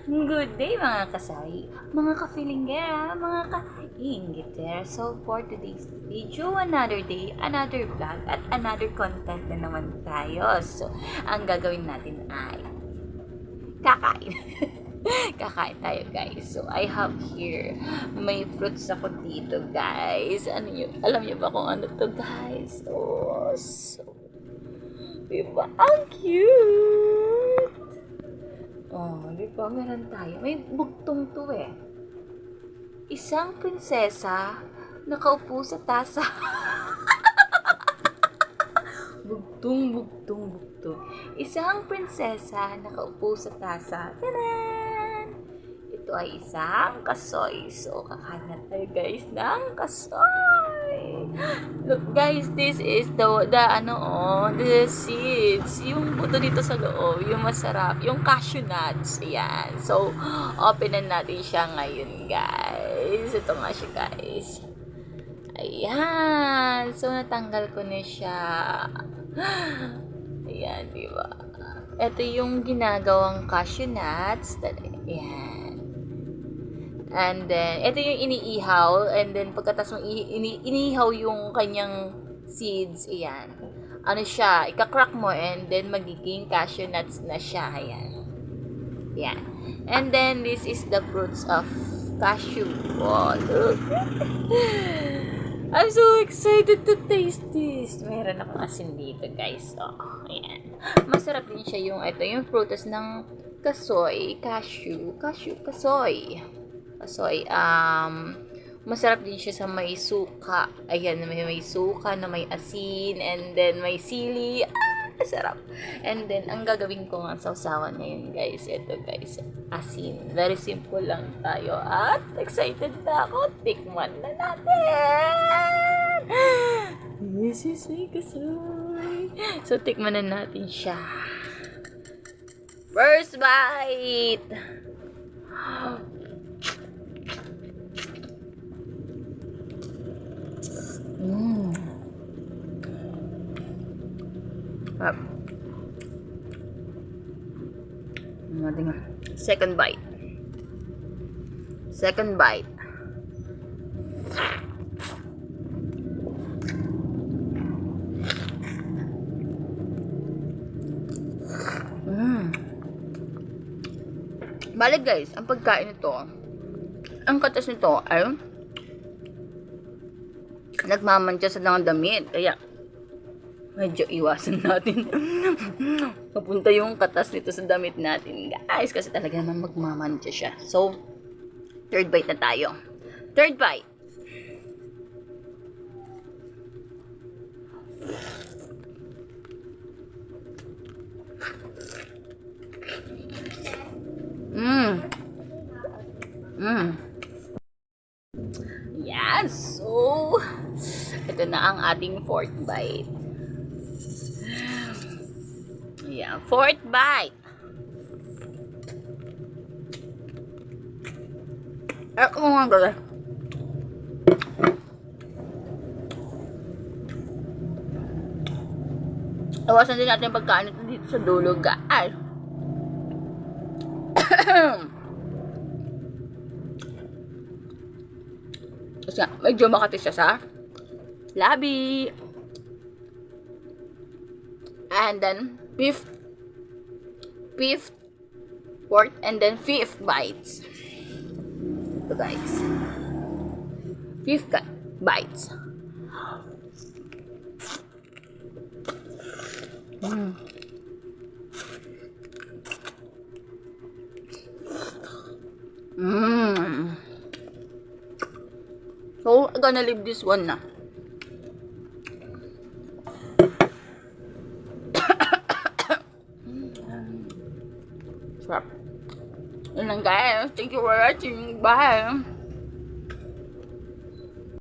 Good day mga kasari, mga ka-feelinggera, mga ka-inggiter. So for today's video, another day, another vlog, at another content na naman tayo. So ang gagawin natin ay kakain. Kakain tayo guys. So I have here, may fruits ako dito guys. Alam niyo ba kung ano to guys? Oh, so diba? Ang cute! Oh, di ba? Meron tayo. May bugtong to eh. Isang prinsesa nakaupo sa tasa. Bugtong, bugtong, bugtong. Isang prinsesa nakaupo sa tasa. Tadan! Ito ay isang kasoy. So, kakain na tayo guys ng kasoy. Look guys, this is the seeds. Yung buto dito sa loob, yung masarap, yung cashew nuts. Ayan. So, openan natin siya ngayon guys. Ito nga siya guys. Ayan. So, natanggal ko na siya. Ayan, diba? Ito yung ginagawang cashew nuts. Ayan. And then, ito yung iniihaw. And then, pagkatapos mong iniihaw yung kanyang seeds, ayan. Ano siya, ikakrak mo and then magiging cashew nuts na siya. Ayan. Ayan. And then, this is the fruits of cashew. Oh, look. I'm so excited to taste this. Meron akong asin dito, guys. Oh, ayan. Masarap din siya yung, ito, yung fruits ng kasoy, kasoy. Kasoy, masarap din siya sa may suka. Ayan, may suka na may asin, and then may sili. Sarap. And then, ang gagawin ko nga sausawan ngayon, guys. Ito, guys. Asin. Very simple lang tayo. At excited na ako. Tikman na natin! This is my kasoy. So, tikman na natin siya. First bite! Up. Second bite. Second bite. Balik guys, ang pagkain nito, ang katas nito ay nagmamantsa sa mga damit. Kaya medyo iwasan natin papunta yung katas nito sa damit natin guys, kasi talaga naman magmamantsa siya. So, third bite na tayo. Third bite. Yes! So, ito na ang ating fourth bite. Yeah, fourth bite. Kung nga gala. Iwasan din natin yung pagkain ito dito sa dulo, guys. Kasi medyo makati siya sa labi. And then, fifth, fourth, and then fifth bites. Ito guys. Fifth bites. So, I'm gonna leave this one na. Sarap. Yun lang guys. Thank you for watching. Bye.